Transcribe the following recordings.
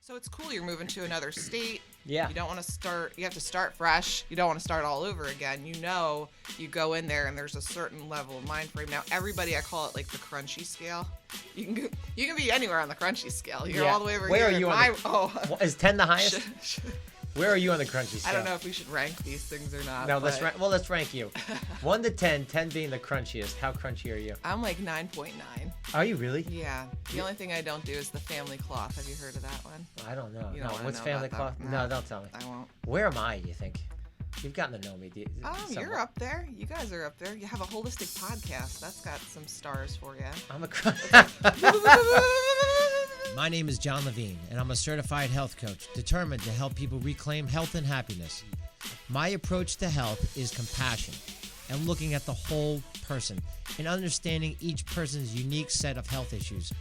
So it's cool. You're moving to another state. Yeah. You don't want to start. You have to start fresh. You don't want to start all over again. You go in there and there's a certain level of mind frame. Now everybody, I call it like the crunchy scale. You can be anywhere on the crunchy scale. You're all the way over Where here. are you on is 10 the highest? Where are you on the crunchy scale? I don't know if we should rank these things or not. No, let's rank you. 1 to 10, 10 being the crunchiest. How crunchy are you? I'm like 9.9. Are you really? Yeah. The only thing I don't do is the family cloth. Have you heard of that one? I don't know. You don't no, wanna what's know family about cloth? that. No, don't tell me. I won't. Where am I, do you think? You've gotten to know me. You're up there. You guys are up there. You have a holistic podcast. That's got some stars for you. I'm a My name is John Levine, and I'm a certified health coach determined to help people reclaim health and happiness. My approach to health is compassion and looking at the whole person and understanding each person's unique set of health issues.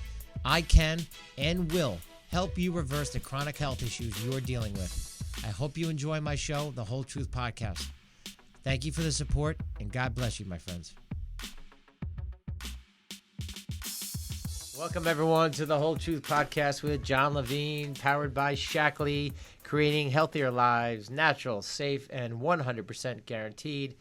I can and will help you reverse the chronic health issues you are dealing with. I hope you enjoy my show, The Whole Truth Podcast. Thank you for the support, and God bless you, my friends. Welcome, everyone, to The Whole Truth Podcast with John Levine, powered by Shackley, creating healthier lives, natural, safe, and 100% guaranteed,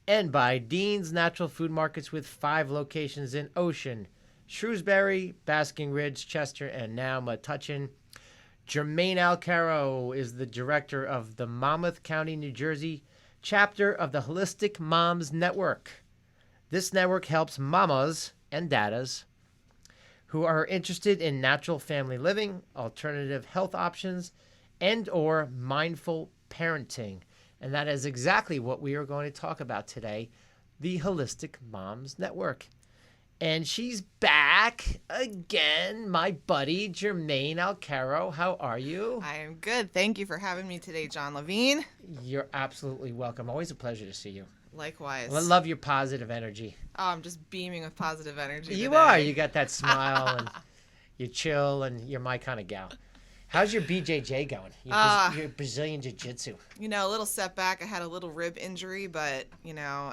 and by Dean's Natural Food Markets with 5 locations in Ocean, Shrewsbury, Basking Ridge, Chester, and now Metuchen. Germaine Alcaro is the director of the Monmouth County, New Jersey chapter of the Holistic Moms Network. This network helps mamas and dadas who are interested in natural family living, alternative health options, and or mindful parenting. And that is exactly what we are going to talk about today, the Holistic Moms Network. And she's back again, my buddy, Germaine Alcaro. How are you? I am good. Thank you for having me today, John Levine. You're absolutely welcome. Always a pleasure to see you. Likewise. I love your positive energy. Oh, I'm just beaming with positive energy You today. are. You got that smile, and you're chill, and you're my kind of gal. How's your BJJ going? Your Brazilian Jiu-Jitsu. A little setback. I had a little rib injury, but,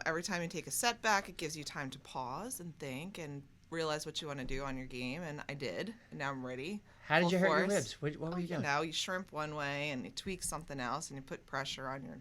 every time you take a setback, it gives you time to pause and think and realize what you want to do on your game, and I did, and now I'm ready. How did you hurt your ribs? What were you doing? You shrimp one way, and you tweak something else, and you put pressure on your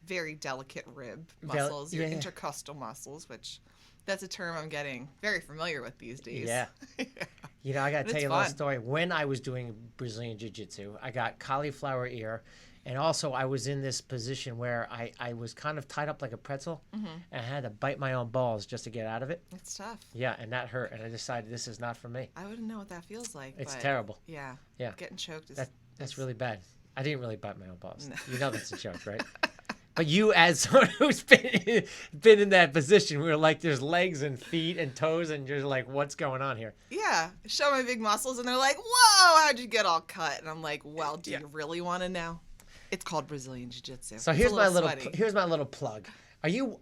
very delicate rib muscles, your intercostal muscles, which that's a term I'm getting very familiar with these days. Yeah. I got to tell you a little story. When I was doing Brazilian Jiu-Jitsu, I got cauliflower ear, and also I was in this position where I was kind of tied up like a pretzel, and I had to bite my own balls just to get out of it. It's tough. Yeah, and that hurt, and I decided this is not for me. I wouldn't know what that feels like. It's terrible. Yeah. Yeah. Getting choked is... That's really bad. I didn't really bite my own balls. No. You know that's a joke, right? But you, as someone who's been in that position, where like there's legs and feet and toes, and you're like, what's going on here? Yeah, show my big muscles, and they're like, "Whoa, how'd you get all cut?" And I'm like, "Well, do you really want to know?" It's called Brazilian Jiu-Jitsu. So here's my little plug. Are you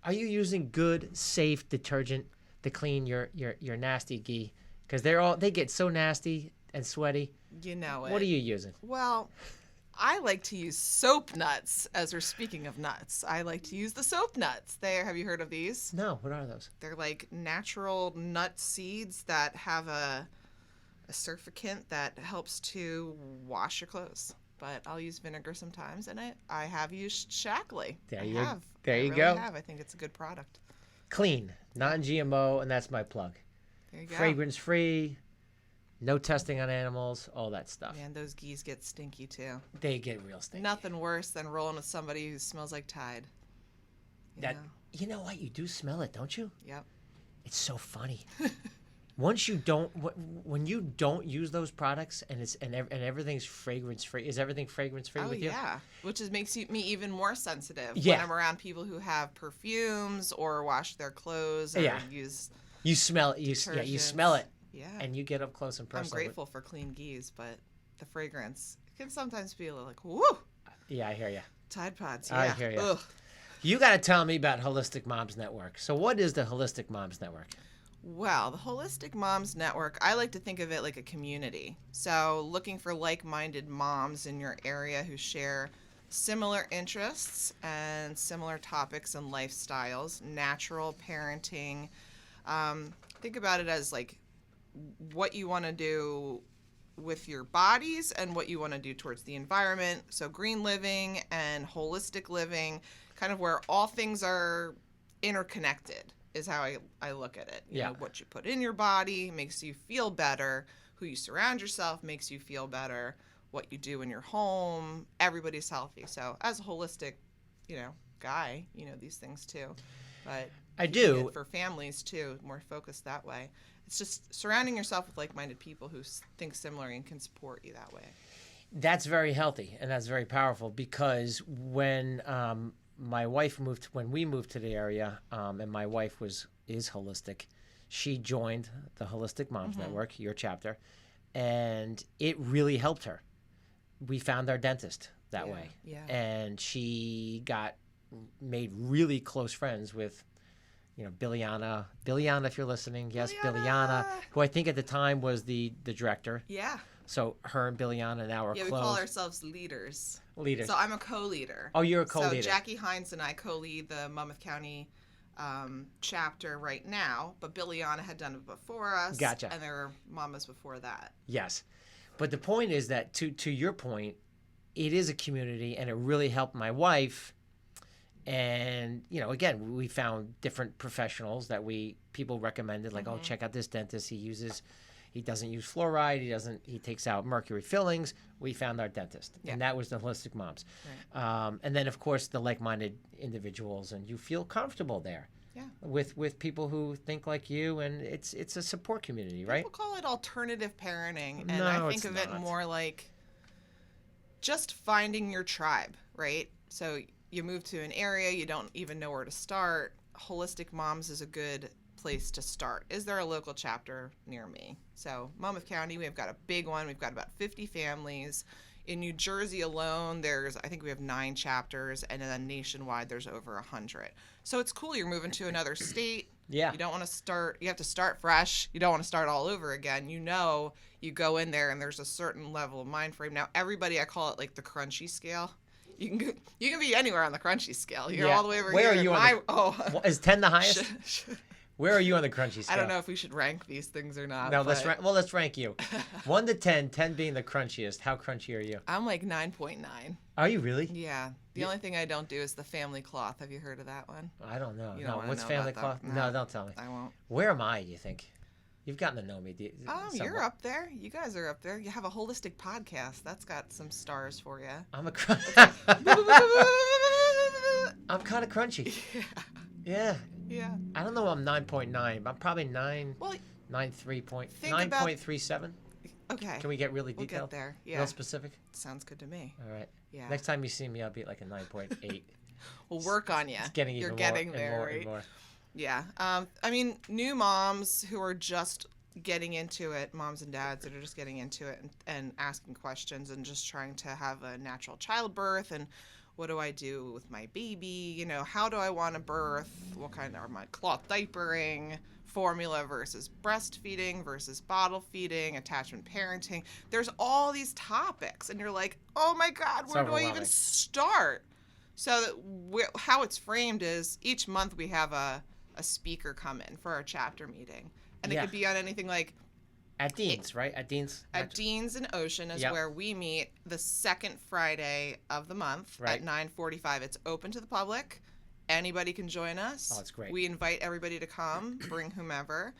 using good, safe detergent to clean your nasty gi? Because they get so nasty and sweaty. You know it. What are you using? Well, I like to use soap nuts, as we're speaking of nuts. I like to use the soap nuts. Have you heard of these? No, what are those? They're like natural nut seeds that have a surfactant that helps to wash your clothes. But I'll use vinegar sometimes, and I have used Shackley. There you go. I think it's a good product. Clean, non-GMO, and that's my plug. There you go. Fragrance-free. No testing on animals, all that stuff. Man, those geese get stinky too. They get real stinky. Nothing worse than rolling with somebody who smells like Tide. You know what? You do smell it, don't you? Yep. It's so funny. When you don't use those products and everything's fragrance free. Is everything fragrance free with you? Oh yeah, which makes me even more sensitive when I'm around people who have perfumes or wash their clothes or use. You smell it. You smell it. Yeah. And you get up close and personal. I'm grateful for clean geese, but the fragrance can sometimes be a little like, woo. Yeah, I hear you. Tide Pods, yeah. I hear you. Ugh. You got to tell me about Holistic Moms Network. So what is the Holistic Moms Network? Well, the Holistic Moms Network, I like to think of it like a community. So looking for like-minded moms in your area who share similar interests and similar topics and lifestyles, natural parenting. Think about it as like what you want to do with your bodies and what you want to do towards the environment. So green living and holistic living, kind of where all things are interconnected is how I look at it. You know, what you put in your body makes you feel better. Who you surround yourself makes you feel better. What you do in your home, everybody's healthy. So as a holistic, guy, these things too. But I do. For families too, more focused that way. It's just surrounding yourself with like-minded people who think similar and can support you that way. That's very healthy and that's very powerful because when my wife when we moved to the area, and my wife is holistic, she joined the Holistic Moms Network, your chapter, and it really helped her. We found our dentist that way, and she made really close friends with. Billiana, if you're listening. Yes, Billiana, who I think at the time was the director. Yeah. So her and Billiana now are close. Yeah, we call ourselves leaders. Leaders. So I'm a co-leader. Oh, you're a co-leader. So Jackie Hines and I co-lead the Monmouth County chapter right now, but Billiana had done it before us. Gotcha. And there were mamas before that. Yes. But the point is that, to your point, it is a community, and it really helped my wife. And, again, we found different professionals that people recommended, like, oh, check out this dentist. He doesn't use fluoride. He takes out mercury fillings. We found our dentist. And that was the Holistic Moms. Right. And then, of course, the like-minded individuals, and you feel comfortable there. Yeah. With people who think like you, and it's a support community, right? People call it alternative parenting, and I think of it more like just finding your tribe, right? So you move to an area, you don't even know where to start. Holistic Moms is a good place to start. Is there a local chapter near me? So Monmouth County, we've got a big one. We've got about 50 families. In New Jersey alone, I think we have 9 chapters, and then nationwide there's over 100. So it's cool. You're moving to another state. Yeah. You don't want to start. You have to start fresh. You don't want to start all over again. You go in there, and there's a certain level of mind frame. Now, everybody, I call it like the crunchy scale. You can be anywhere on the crunchy scale. You're all the way over here. Where are you is 10 the highest? Where are you on the crunchy scale? I don't know if we should rank these things or not. No, let's rank you. 1 to 10, 10 being the crunchiest. How crunchy are you? I'm like 9.9. Are you really? Yeah. The only thing I don't do is the family cloth. Have you heard of that one? I don't know. What's family cloth? No, don't tell me. I won't. Where am I, do you think? You've gotten to know me. You're up there. You guys are up there. You have a holistic podcast. That's got some stars for you. I'm I'm kind of crunchy. Yeah. Yeah. I don't know. I'm 9.9. I'm probably 9. Well, 9.37. Okay. Can we get really detailed? We'll get there. Yeah. Real specific. Sounds good to me. All right. Yeah. Next time you see me, I'll be like a 9.8. We'll work on you. It's getting even more and more. Yeah. New moms who are just getting into it, moms and dads that are just getting into it and asking questions and just trying to have a natural childbirth and what do I do with my baby? How do I want to birth? What kind are my cloth diapering? Formula versus breastfeeding versus bottle feeding, attachment parenting. There's all these topics, and you're like, oh my God, where do I even start? So how it's framed is each month we have a speaker come in for our chapter meeting. And it could be on anything like... At Dean's, right? At Dean's? At Dean's in Ocean is where we meet the second Friday of the month at 9:45. It's open to the public. Anybody can join us. Oh, that's great. We invite everybody to come, bring whomever.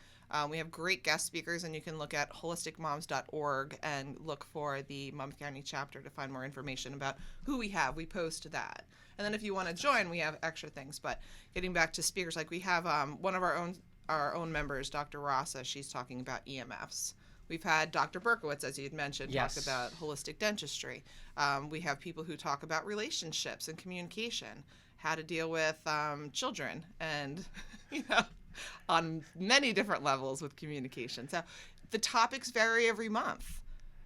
We have great guest speakers, and you can look at holisticmoms.org and look for the Monmouth County chapter to find more information about who we have. We post that. And then if you want to join, we have extra things. But getting back to speakers, like we have one of our own members, Dr. Rasa, she's talking about EMFs. We've had Dr. Berkowitz, as you had mentioned, talk about holistic dentistry. We have people who talk about relationships and communication, how to deal with children, and on many different levels with communication. So the topics vary every month,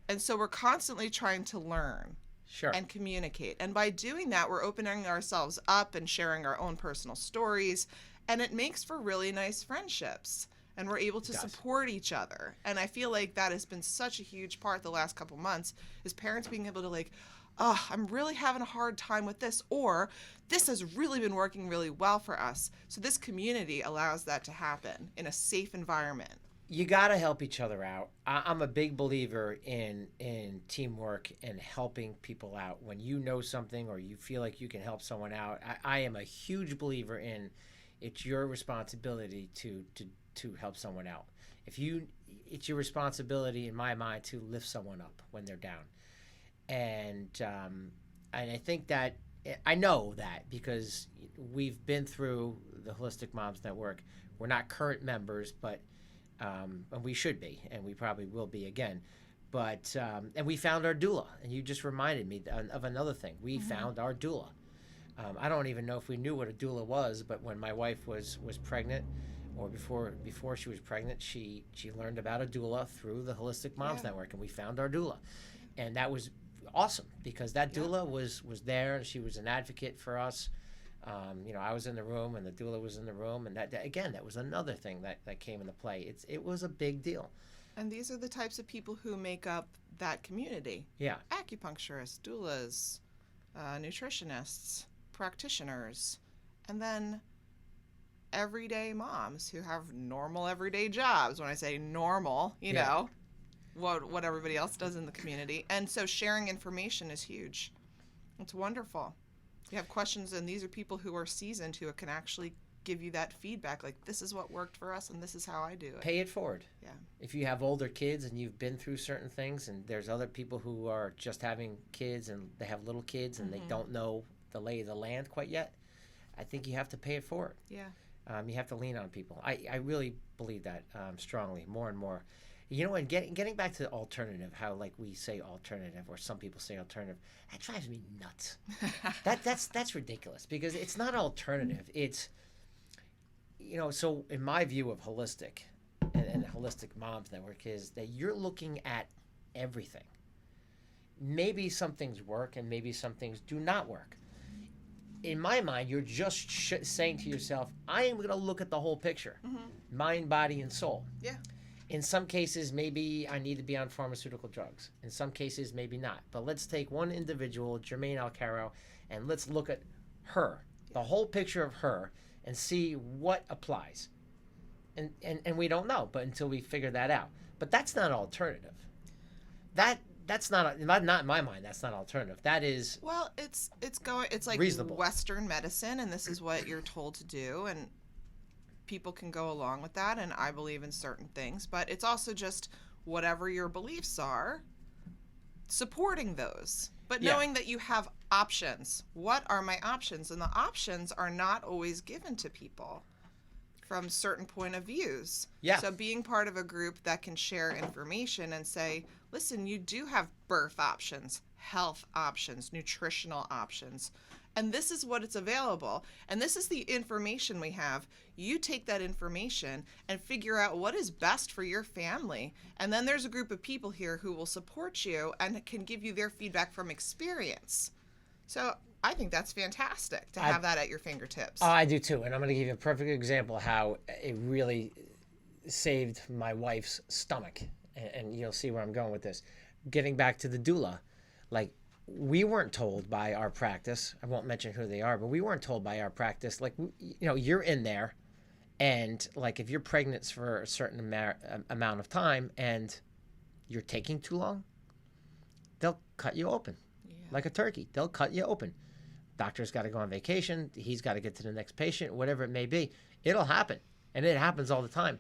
and so we're constantly trying to learn. Sure. And communicate. And by doing that, we're opening ourselves up and sharing our own personal stories. And it makes for really nice friendships. And we're able to support each other. And I feel like that has been such a huge part the last couple months, is parents being able to I'm really having a hard time with this. Or this has really been working really well for us. So this community allows that to happen in a safe environment. you got to help each other out. I'm a big believer in teamwork and helping people out. When you know something or you feel like you can help someone out, I am a huge believer in it's your responsibility to help someone out. It's your responsibility, in my mind, to lift someone up when they're down. And I think that I know that because we've been through the Holistic Moms Network. We're not current members, but and we should be, and we probably will be again. But and we found our doula, and you just reminded me of another thing. We found our doula. I don't even know if we knew what a doula was, but when my wife was pregnant, or before she was pregnant, she learned about a doula through the Holistic Moms Network, and we found our doula, and that was awesome because that doula was there, and she was an advocate for us. I was in the room and the doula was in the room, and that again, that was another thing that came into play. It was a big deal. And these are the types of people who make up that community. Yeah. Acupuncturists, doulas, nutritionists, practitioners, and then everyday moms who have normal everyday jobs. When I say normal, you know, what everybody else does in the community. And so sharing information is huge. It's wonderful. You have questions, and these are people who are seasoned who can actually give you that feedback, like, this is what worked for us and this is how I do it. Pay it forward. Yeah. If you have older kids and you've been through certain things, and there's other people who are just having kids and they have little kids and they don't know the lay of the land quite yet, I think you have to pay it forward. Yeah. You have to lean on people. I really believe that strongly, more and more. And getting back to the alternative, how like we say alternative, or some people say alternative, that drives me nuts. That's ridiculous because it's not alternative. It's, so in my view of holistic and the Holistic Moms Network is that you're looking at everything. Maybe some things work and maybe some things do not work. In my mind, you're just saying to yourself, I am going to look at the whole picture, mind, body, and soul. Yeah. In some cases, maybe I need to be on pharmaceutical drugs. In some cases, maybe not. But let's take one individual, Germaine Alcaro, and let's look at her, the whole picture of her, and see what applies. And we don't know, but until we figure that out. But that's not alternative. That's not in my mind. That's not alternative. That is it's like reasonable. Western medicine, and this is what you're told to do, and people can go along with that, and I believe in certain things, but it's also just whatever your beliefs are, supporting those, but knowing that you have options. What are my options? And the options are not always given to people from certain point of views. Yeah. So being part of a group that can share information and say, listen, you do have birth options, health options, nutritional options, and this is what it's available. And this is the information we have. You take that information and figure out what is best for your family. And then there's a group of people here who will support you and can give you their feedback from experience. So I think that's fantastic to have that at your fingertips. I do too. And I'm going to give you a perfect example how it really saved my wife's stomach. And you'll see where I'm going with this. Getting back to the doula, like, we weren't told by our practice, I won't mention who they are, but we weren't told by our practice, like, you're in there, and like if you're pregnant for a certain amount of time and you're taking too long, they'll cut you open like a turkey. They'll cut you open. Doctor's got to go on vacation. He's got to get to the next patient, whatever it may be. It'll happen, and it happens all the time.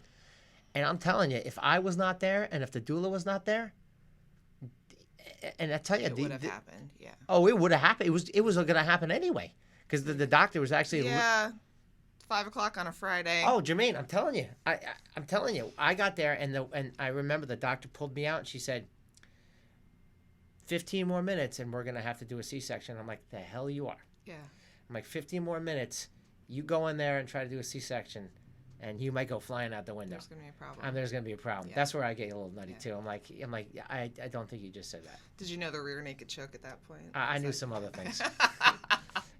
And I'm telling you, if I was not there and if the doula was not there, and I tell you, it would have happened. Yeah. Oh, it would have happened. It was going to happen anyway, because the doctor was actually 5:00 on a Friday. Oh, Germaine, I'm telling you, I'm telling you, I got there and I remember the doctor pulled me out and she said, 15 more minutes and we're going to have to do a C-section. I'm like, the hell you are. Yeah. I'm like, 15 more minutes, you go in there and try to do a C-section, and you might go flying out the window. There's going to be a problem. There's going to be a problem. Yeah. That's where I get a little nutty too. I'm like, I don't think you just said that. Did you know the rear naked choke at that point? I knew some other things.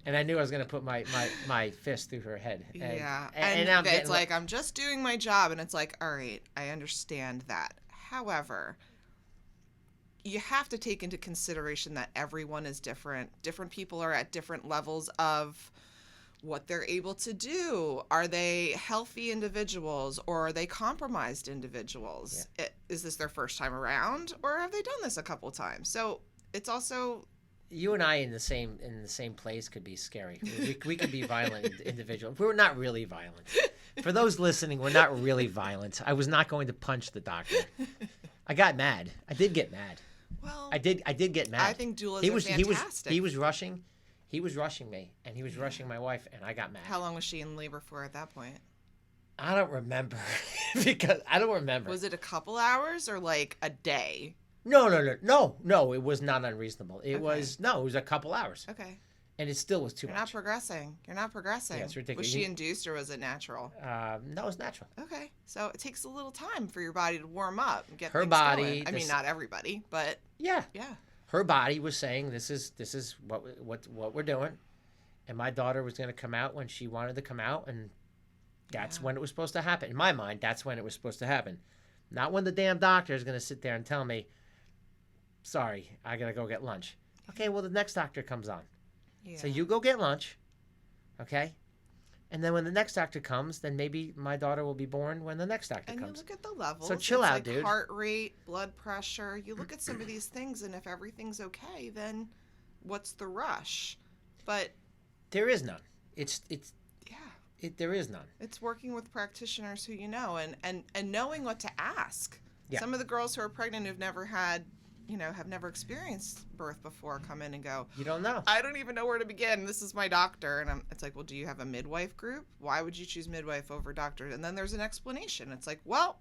And I knew I was going to put my fist through her head. And now it's like, I'm just doing my job. And it's like, all right, I understand that. However, you have to take into consideration that everyone is different. Different people are at different levels of what they're able to do. Are they healthy individuals or are they compromised individuals? Is this their first time around or have they done this a couple times? So it's also... You and I in the same place could be scary. We could be violent individuals. We're not really violent. For those listening, we're not really violent. I was not going to punch the doctor. I got mad. I did get mad. Well, I did get mad. I think doulas are fantastic. He was rushing me, and he was rushing my wife, and I got mad. How long was she in labor for at that point? I don't remember because I don't remember. Was it a couple hours or like a day? No. It was not unreasonable. It was a couple hours. Okay. And it still was too You're much. You're not progressing. Yeah, it's ridiculous. Was she induced or was it natural? No, it was natural. Okay. So it takes a little time for your body to warm up and get her things body. going. I mean, not everybody, but yeah. Yeah. Her body was saying this is what we're doing, and my daughter was going to come out when she wanted to come out, and that's when it was supposed to happen. In my mind, that's when it was supposed to happen, not when the damn doctor is going to sit there and tell me, "Sorry, I got to go get lunch." Okay, well the next doctor comes on, so you go get lunch, okay, and then when the next doctor comes, then maybe my daughter will be born when the next doctor comes. And you look at the levels. So chill out, like dude. Heart rate, blood pressure. You look at some of these things, and if everything's okay, then what's the rush? But there is none. It's yeah. There is none. It's working with practitioners who you know and knowing what to ask. Yeah. Some of the girls who are pregnant who've never had, have never experienced birth before come in and go, You don't know. I don't even know where to begin. This is my doctor. And it's like, well, do you have a midwife group? Why would you choose midwife over doctor? And then there's an explanation. It's like, well,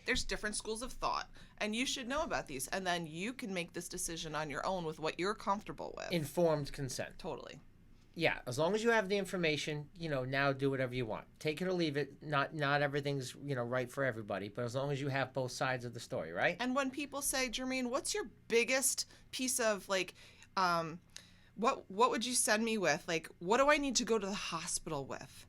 there's different schools of thought and you should know about these. And then you can make this decision on your own with what you're comfortable with. Informed consent. Totally. Yeah, as long as you have the information, now do whatever you want. Take it or leave it. Not everything's, right for everybody, but as long as you have both sides of the story, right? And when people say, Germaine, what's your biggest piece of what would you send me with? Like, what do I need to go to the hospital with?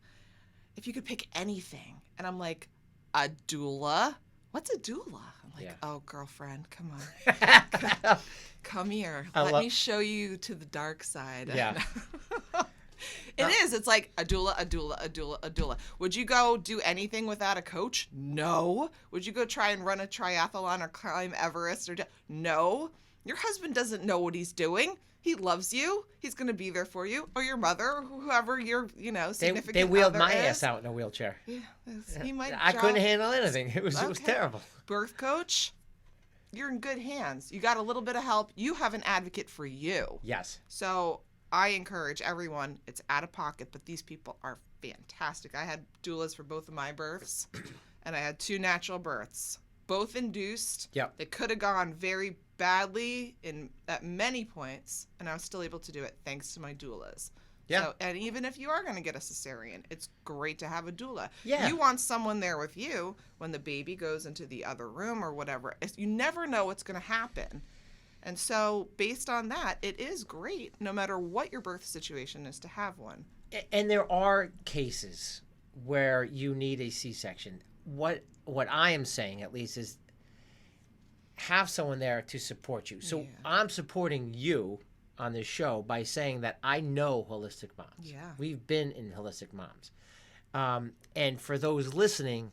If you could pick anything. And I'm like, a doula? What's a doula? I'm like, oh, girlfriend, come on. Come here. Let me show you to the dark side. Yeah. It is. It's like a doula. Would you go do anything without a coach? No. Would you go try and run a triathlon or climb Everest? No. Your husband doesn't know what he's doing. He loves you. He's going to be there for you. Or your mother, or whoever your, significant They wheeled other my is. ass out in a wheelchair. Yeah. He might I couldn't handle anything. It was terrible. Birth coach, you're in good hands. You got a little bit of help. You have an advocate for you. Yes. So I encourage everyone, it's out of pocket, but these people are fantastic. I had doulas for both of my births, and I had 2 natural births, both induced. Yep. They could have gone very badly at many points, and I was still able to do it thanks to my doulas. Yeah. So, and even if you are going to get a cesarean, it's great to have a doula. Yeah. You want someone there with you when the baby goes into the other room or whatever. You never know what's going to happen. And so based on that, it is great, no matter what your birth situation is, to have one. And there are cases where you need a C-section. What I am saying, at least, is have someone there to support you. So I'm supporting you on this show by saying that I know holistic moms. Yeah. We've been in holistic moms. And for those listening,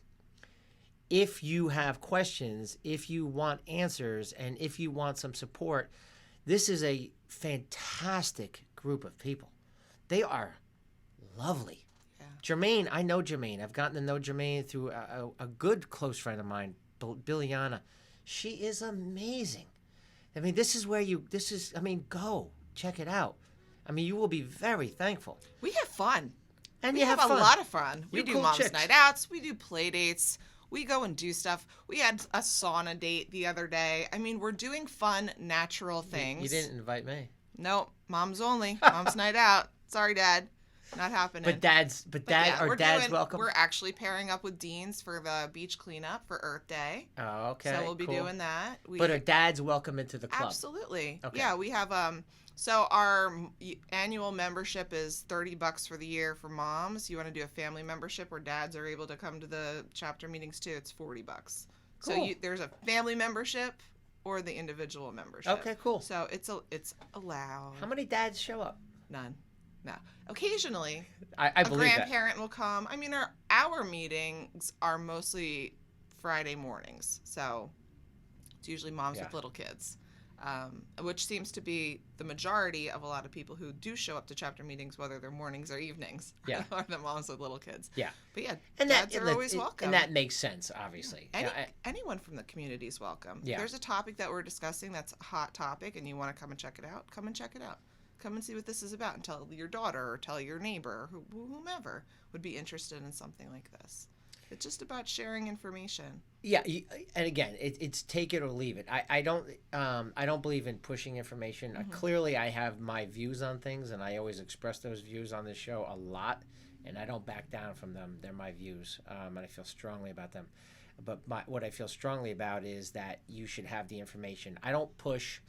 if you have questions, if you want answers, and if you want some support, this is a fantastic group of people. They are lovely. Yeah. Germaine, I know Germaine. I've gotten to know Germaine through a good close friend of mine, Billiana. She is amazing. I mean, go. Check it out. I mean, you will be very thankful. We have fun. And we you have a fun. lot of fun. We You're do cool mom's chicks. night outs. We do play dates. We go and do stuff. We had a sauna date the other day. I mean, we're doing fun, natural things. You didn't invite me. Nope. Mom's only. Mom's night out. Sorry, Dad. Not happening. But dad's welcome. We're actually pairing up with Dean's for the beach cleanup for Earth Day. Oh, okay. So we'll be doing that. But are dads welcome into the club? Absolutely. Okay. Yeah, we have so our annual membership is $30 for the year for moms. You want to do a family membership where dads are able to come to the chapter meetings too, it's $40. Cool. So there's a family membership or the individual membership. Okay, cool. So it's allowed. How many dads show up? None. No. Occasionally, I a believe that. grandparent will come. I mean, our meetings are mostly Friday mornings, so it's usually moms Yeah. with little kids, which seems to be the majority of a lot of people who do show up to chapter meetings, whether they're mornings or evenings. Yeah. Are the moms with little kids. Yeah. But yeah, And dads are always welcome. And that makes sense, obviously. Anyone from the community is welcome. Yeah. If there's a topic that we're discussing that's a hot topic and you want to come and check it out, come and check it out. Come and see what this is about and tell your daughter or tell your neighbor or whomever would be interested in something like this. It's just about sharing information. Yeah, and again, it's take it or leave it. I don't believe in pushing information. Mm-hmm. Clearly, I have my views on things, and I always express those views on this show a lot, and I don't back down from them. They're my views, and I feel strongly about them. But what I feel strongly about is that you should have the information. I don't push,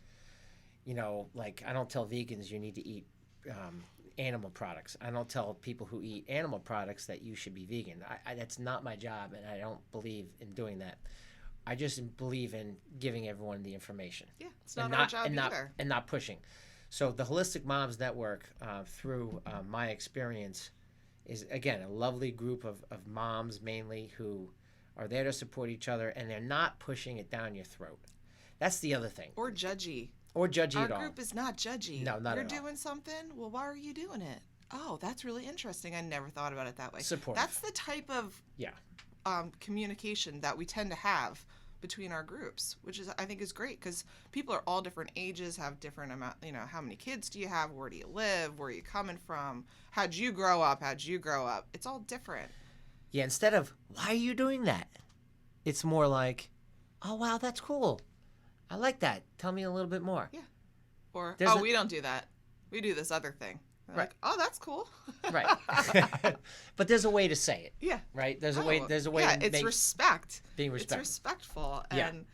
like I don't tell vegans you need to eat animal products. I don't tell people who eat animal products that you should be vegan. That's not my job, and I don't believe in doing that. I just believe in giving everyone the information. Yeah, it's not our job either. And not pushing. So the Holistic Moms Network, through my experience, is, again, a lovely group of moms mainly who are there to support each other, and they're not pushing it down your throat. That's the other thing. Or judgy. Or judgy Our at all. group is not judgy. No, not You're at all. doing something? Well, why are you doing it? Oh, that's really interesting. I never thought about it that way. Supportive. That's the type of Yeah. communication that we tend to have between our groups, which is I think is great because people are all different ages, have different amount. How many kids do you have? Where do you live? Where are you coming from? How'd you grow up? It's all different. Yeah. Instead of why are you doing that, it's more like, oh wow, that's cool. I like that. Tell me a little bit more. Yeah. Or, There's we don't do that. We do this other thing. They're Right. Like, oh, that's cool. Right. But there's a way to say it. Yeah. Right. There's a way. There's a way. Yeah, to it's make respect. being respectful. It's respectful, Yeah. and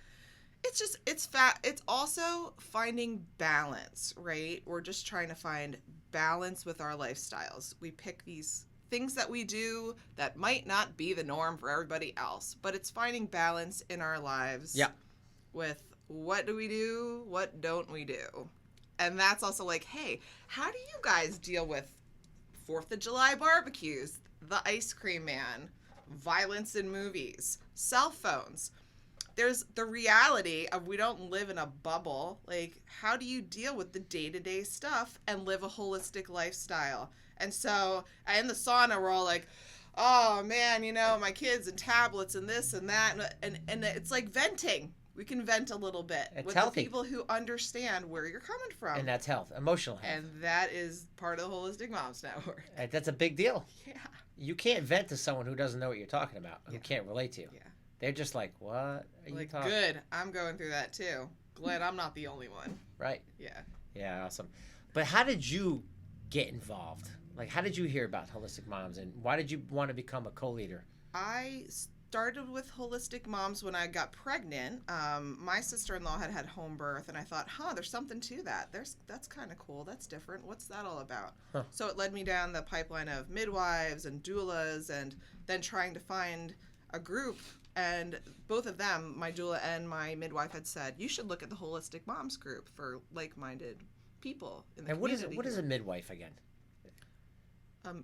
it's also finding balance, right? We're just trying to find balance with our lifestyles. We pick these things that we do that might not be the norm for everybody else, but it's finding balance in our lives. Yeah. With what do we do? What don't we do? And that's also like, hey, how do you guys deal with 4th of July barbecues, the ice cream man, violence in movies, cell phones? There's the reality of we don't live in a bubble. Like, how do you deal with the day-to-day stuff and live a holistic lifestyle? And so in the sauna, we're all like, oh, man, my kids and tablets and this and that. And it's like venting. We can vent a little bit with healthy. the people who understand where you're coming from. And that's health, emotional health. And that is part of the Holistic Moms Network. That's a big deal. Yeah. You can't vent to someone who doesn't know what you're talking about, who Yeah. can't relate to you. Yeah. They're just like, what are you Like, talking? good. I'm going through that too. Glad I'm not the only one. Right. Yeah. Yeah, awesome. But how did you get involved? Like, how did you hear about Holistic Moms, and why did you want to become a co-leader? I started with Holistic Moms when I got pregnant. My sister-in-law had home birth, and I thought, there's something to that. That's kind of cool. That's different. What's that all about? Huh. So it led me down the pipeline of midwives and doulas, and then trying to find a group. And both of them, my doula and my midwife, had said, you should look at the Holistic Moms group for like-minded people in the And community. what is a midwife again?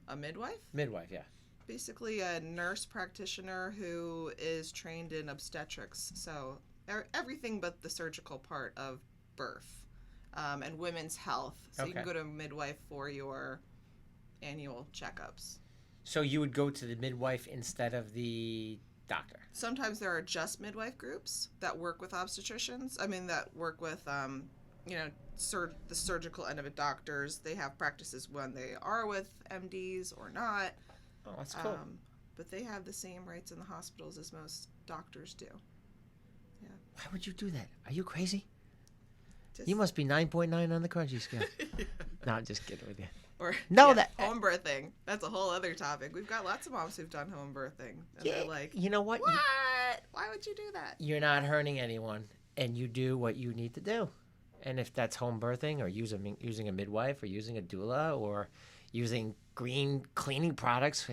A midwife? Midwife, yeah. Basically a nurse practitioner who is trained in obstetrics, so everything but the surgical part of birth and women's health. So you can go to a midwife for your annual checkups. So you would go to the midwife instead of the doctor? Sometimes there are just midwife groups that work with obstetricians. That work with, the surgical end of it, doctors. They have practices when they are with MDs or not. Oh, that's cool. But they have the same rights in the hospitals as most doctors do. Yeah. Why would you do that? Are you crazy? Just, You must be 9.9 on the crunchy scale. No, I'm just kidding with you. Or home birthing. That's a whole other topic. We've got lots of moms who've done home birthing. And they're like, you know what? What? Why would you do that? You're not hurting anyone, and you do what you need to do. And if that's home birthing or using a midwife or using a doula or using green cleaning products,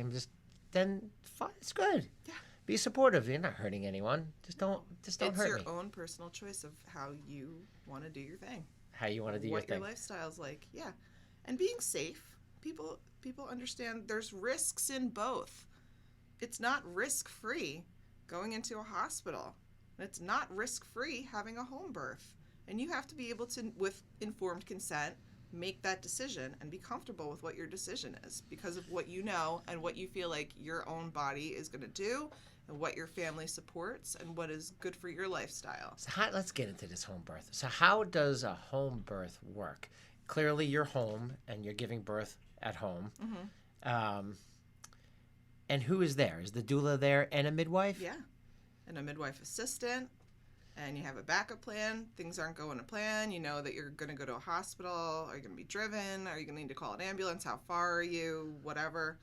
then fine, it's good. Yeah. Be supportive. You're not hurting anyone. Just don't It's hurt me. your own personal choice of how you want to do your thing. How you want to do your thing. What your lifestyle's like. Yeah. And being safe. people understand there's risks in both. It's not risk-free going into a hospital. It's not risk-free having a home birth. And you have to be able to, with informed consent, make that decision and be comfortable with what your decision is because of what you know and what you feel like your own body is going to do and what your family supports and what is good for your lifestyle. So let's get into this home birth. So how does a home birth work? Clearly you're home and you're giving birth at home. Mm-hmm. And who is there? Is the doula there and a midwife? Yeah. And a midwife assistant. And you have a backup plan. Things aren't going to plan. You know that you're going to go to a hospital. Are you going to be driven? Are you going to need to call an ambulance? How far are you? Whatever.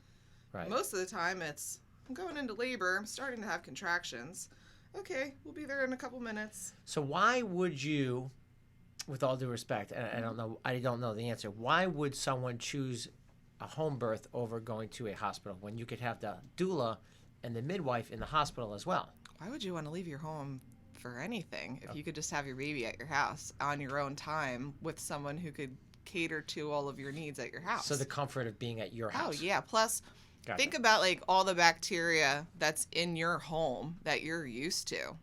Right. Most of the time it's, I'm going into labor. I'm starting to have contractions. Okay, we'll be there in a couple minutes. So why would you, with all due respect, and I don't know the answer, why would someone choose a home birth over going to a hospital when you could have the doula and the midwife in the hospital as well? Why would you want to leave your home for anything if you could just have your baby at your house on your own time with someone who could cater to all of your needs at your house? So the comfort of being at your house. Oh, yeah. Plus, Gotcha. Think about like all the bacteria that's in your home that you're used to.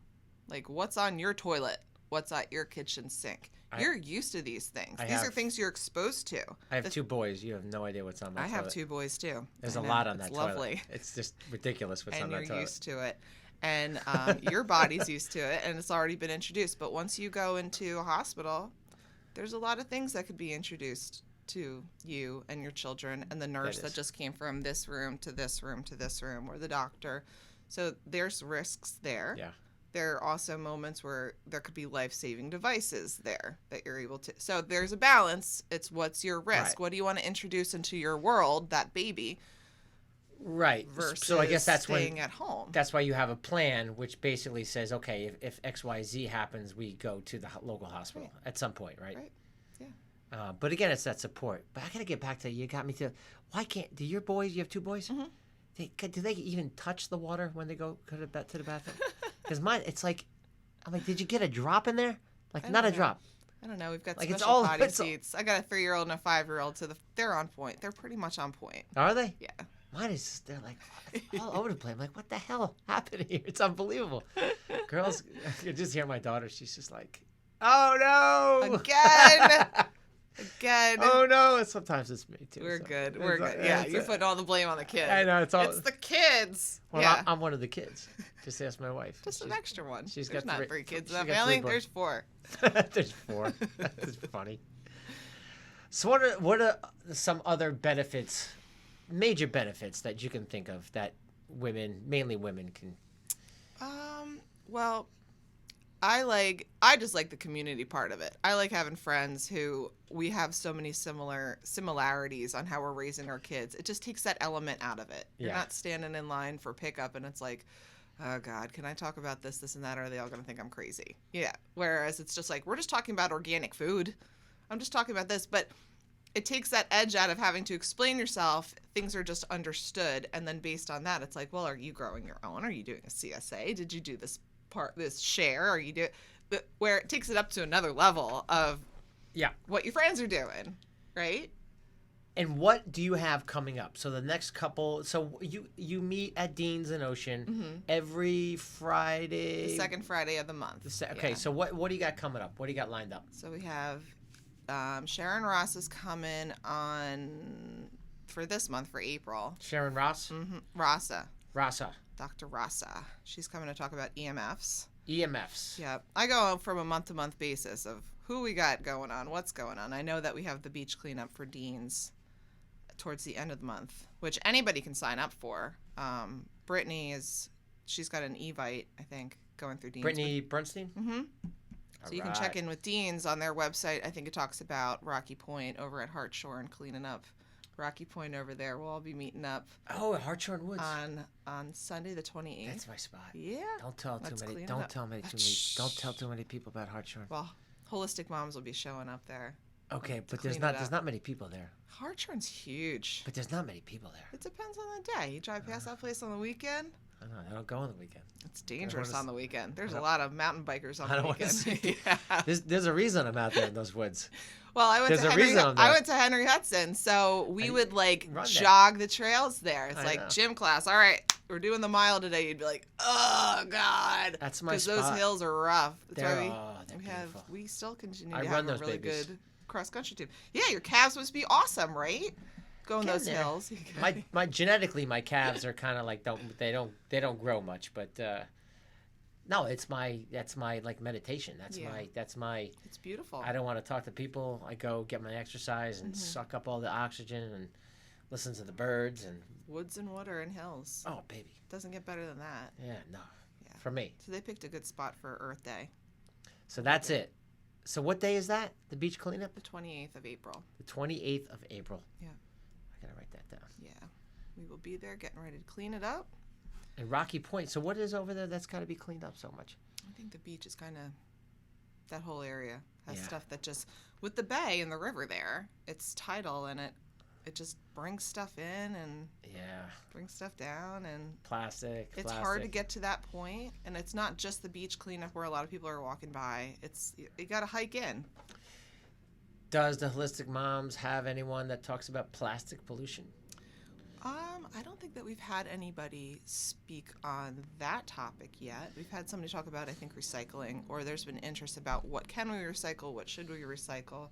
Like what's on your toilet? What's at your kitchen sink? You're used to these things. These are things you're exposed to. I have two boys. You have no idea what's on my toilet. I have two boys too. There's a lot on that toilet. Lovely. It's just ridiculous what's on that toilet. And you're used to it. And your body's used to it, and it's already been introduced. But once you go into a hospital, there's a lot of things that could be introduced to you and your children, and the nurse that just came from this room to this room to this room, or the doctor. So there's risks there. Yeah. There are also moments where there could be life-saving devices there that you're able to. So there's a balance. It's what's your risk? Right. What do you want to introduce into your world, that baby? Right. Versus so I guess that's staying at home. That's why you have a plan, which basically says, okay, if XYZ happens, we go to the local hospital at some point, right? Right. Yeah. But again, it's that support. But I gotta get back to you. Got me to. Why can't? Do your boys? You have two boys? Mm-hmm. Do they even touch the water when they go to the bathroom? Because mine, it's like, I'm like, did you get a drop in there? Like not a drop. I don't know. We've got like special potty seats. I got a 3-year-old and a 5-year-old. They're on point. They're pretty much on point. Are they? Yeah. Mine is just, they're like it's all over the place. I'm like, what the hell happened here? It's unbelievable. Girls, I can just hear my daughter. She's just like, oh no, again. Oh no. And sometimes it's me too. We're so. good. We're good. Yeah, you're putting all the blame on the kid. I know it's the kids. Well, yeah. I'm one of the kids. Just ask my wife. Just an extra one. There's got not 3 kids in that got family. 3 There's 4. There's 4. That's funny. So what are some other benefits? Major benefits that you can think of that mainly women can. Well, I just like the community part of it. I like having friends who we have so many similarities on how we're raising our kids. It just takes that element out of it. You're not standing in line for pickup and it's like, oh God, can I talk about this, and that? Or are they all going to think I'm crazy? Yeah. Whereas it's just like, we're just talking about organic food. I'm just talking about this, but it takes that edge out of having to explain yourself. Things are just understood. And then based on that, it's like, well, are you growing your own? Are you doing a CSA? Did you do this share? Are you where it takes it up to another level of what your friends are doing, right? And what do you have coming up? So the next couple, so you meet at Dean's and Ocean every Friday. The second Friday of the month. Okay, so what do you got coming up? What do you got lined up? So we have Sharon Ross is coming on for this month, for April. Sharon Ross? Rasa. Rasa. Dr. Rasa. She's coming to talk about EMFs. EMFs. Yeah. I go from a month-to-month basis of who we got going on, what's going on. I know that we have the beach cleanup for Dean's towards the end of the month, which anybody can sign up for. Brittany she's got an Evite, I think, going through Dean's. Brittany Bernstein? Mm-hmm. So you can check in with Dean's on their website. I think it talks about Rocky Point over at Hartshorn and cleaning up Rocky Point over there. We'll all be meeting up. Oh, at Hartshorn Woods. On Sunday the 28th. That's my spot. Yeah. Don't tell too many people about Hartshorn. Well, Holistic Moms will be showing up there. Okay, but clean it there's up. not many people there. Hartshorn's huge. But there's not many people there. It depends on the day. You drive past that place on the weekend, I don't know. I don't go on the weekend. it's dangerous on the weekend. There's I a don't- lot of mountain bikers on I the don't wanna weekend. see- Yeah. There's a reason I'm out there in those woods. Well, I went There's to a Henry. reason I'm I there. went to Henry Hudson, so we I would like run there. jog the trails there. It's I like know. gym class. All right, we're doing the mile today. You'd be like, oh god, That's my because those spot. hills are rough. That's They're, why they're we have beautiful. we still continue I to run have a those really babies. good cross country team. Yeah, your calves must be awesome, right? Going Getting those there. hills. My genetically my calves are kind of like they don't grow much, but no, that's my like meditation. That's my It's beautiful. I don't want to talk to people. I go get my exercise and suck up all the oxygen and listen to the birds and Woods and water and hills. oh baby. Doesn't get better than that. Yeah, no. Yeah. For me. So they picked a good spot for Earth Day, So that's it. So what day is that? The beach cleanup? the 28th of April. The 28th of April. Yeah. I got to write that down. Yeah. We will be there getting ready to clean it up. And Rocky Point. So what is over there that's got to be cleaned up so much? I think the beach is kind of, that whole area has Yeah. stuff that just, with the bay and the river there, it's tidal and it just brings stuff in and Yeah. brings stuff down, and Plastic. it's hard to get to that point. And it's not just the beach cleanup where a lot of people are walking by. It's, you got to hike in. Does the Holistic Moms have anyone that talks about plastic pollution? I don't think that we've had anybody speak on that topic yet. We've had somebody talk about, I think, recycling, or there's been interest about what can we recycle, what should we recycle.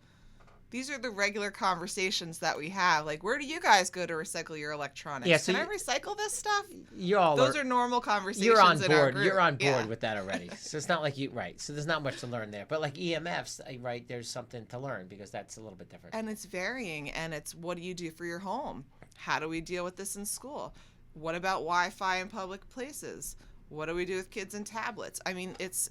These are the regular conversations that we have. Like, where do you guys go to recycle your electronics? Yeah, so can I recycle this stuff? Those are normal conversations. You're on in our board. group. You're on board Yeah. with that already. So it's not like you right. So there's not much to learn there. But like EMFs, right? There's something to learn because that's a little bit different. And it's varying, and it's what do you do for your home? How do we deal with this in school? What about Wi-Fi in public places? What do we do with kids and tablets? I mean, it's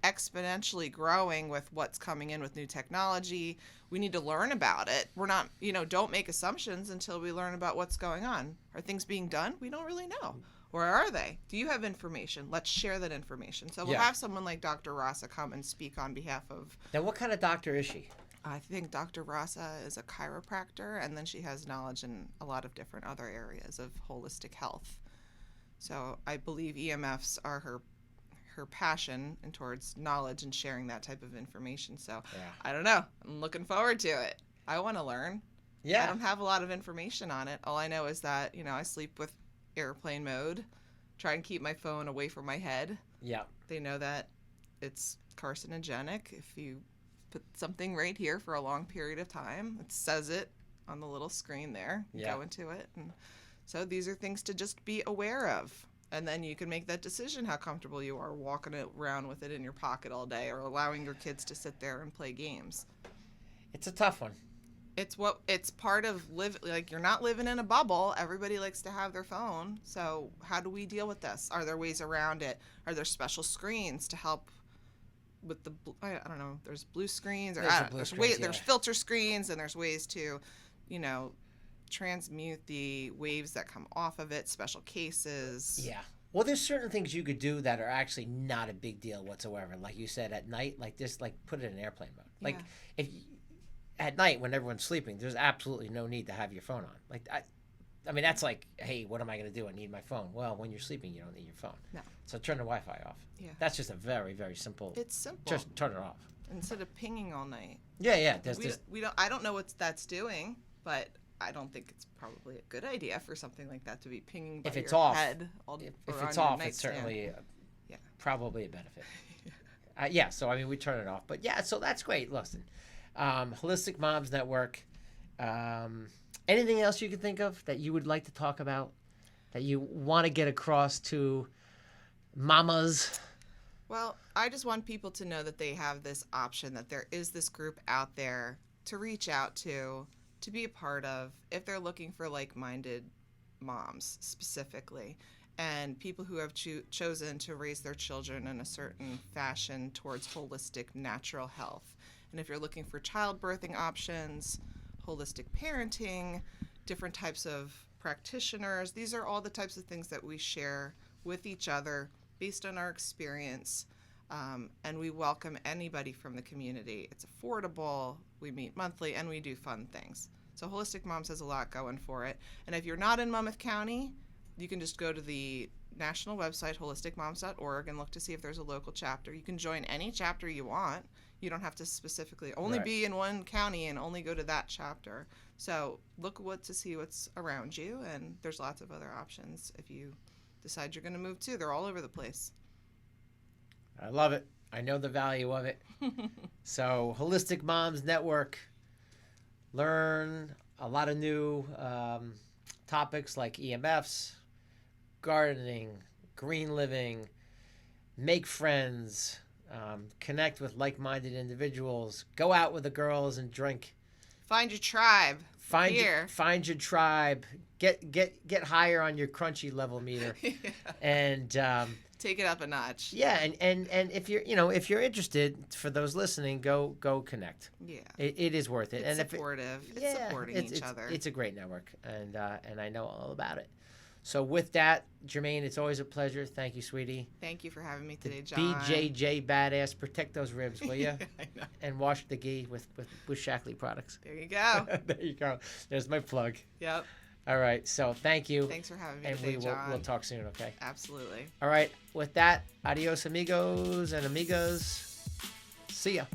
exponentially growing with what's coming in with new technology. We need to learn about it. We're not, don't make assumptions until we learn about what's going on. Are things being done? We don't really know. Or are they? Do you have information? Let's share that information. So we'll Yeah. have someone like Dr. Rasa come and speak on behalf of, Now, what kind of doctor is she? I think Dr. Rasa is a chiropractor, and then she has knowledge in a lot of different other areas of holistic health. So I believe EMFs are her passion and towards knowledge and sharing that type of information. So Yeah. I don't know. I'm looking forward to it. I want to learn. I Yeah. don't have a lot of information on it. All I know is that, I sleep with airplane mode, try and keep my phone away from my head. Yeah. They know that it's carcinogenic if you put something right here for a long period of time. It says it on the little screen there. You Yeah. go into it. And so these are things to just be aware of. And then you can make that decision how comfortable you are walking around with it in your pocket all day or allowing your kids to sit there and play games. It's a tough one. It's part of like you're not living in a bubble. Everybody likes to have their phone. So how do we deal with this? Are there ways around it? Are there special screens to help with the I don't know, there's blue screens or there's filter screens, and there's ways to, transmute the waves that come off of it, special cases. Yeah. Well, there's certain things you could do that are actually not a big deal whatsoever. Like you said, at night, like this, like put it in airplane mode. Like Yeah. if at night when everyone's sleeping, there's absolutely no need to have your phone on. Like I mean, that's like, hey, what am I going to do? I need my phone. Well, when you're sleeping, you don't need your phone. No. So turn the Wi-Fi off. Yeah. That's just a very, very simple. It's simple. Just turn it off. Instead of pinging all night. Yeah, yeah. I don't know what that's doing, but I don't think it's probably a good idea for something like that to be pinging by If it's your off, head. If it's off, it's certainly probably a benefit. Yeah, so I mean, we turn it off. But yeah, so that's great. Listen, Holistic Moms Network. Anything else you can think of that you would like to talk about, that you want to get across to mamas? Well, I just want people to know that they have this option, that there is this group out there to reach out to be a part of, if they're looking for like-minded moms specifically, and people who have chosen to raise their children in a certain fashion towards holistic natural health. And if you're looking for childbirthing options, holistic parenting, different types of practitioners, these are all the types of things that we share with each other based on our experience. And we welcome anybody from the community. It's affordable. We meet monthly, and we do fun things. So Holistic Moms has a lot going for it. And if you're not in Monmouth County, you can just go to the national website, holisticmoms.org, and look to see if there's a local chapter. You can join any chapter you want. You don't have to specifically only be in one county and only go to that chapter. So look to see what's around you, and there's lots of other options if you decide you're going to move too. They're all over the place. I love it. I know the value of it. So Holistic Moms Network. Learn a lot of new topics like EMFs, gardening, green living, make friends, connect with like-minded individuals, go out with the girls and drink. Find your tribe. Find your tribe. Get higher on your crunchy level meter. Yeah. And take it up a notch. Yeah, and if you're interested, for those listening, go connect. Yeah. It is worth it. It's and supportive. It's supporting each other. It's a great network, and I know all about it. So with that, Germaine, it's always a pleasure. Thank you, sweetie. Thank you for having me today, John. BJJ badass, protect those ribs, will you? I know. And wash the gi with Shackley products. There you go. There you go. There's my plug. Yep. All right. So thank you. Thanks for having me and today, John. we'll talk soon, okay? Absolutely. All right. With that, adios, amigos and amigas. See ya.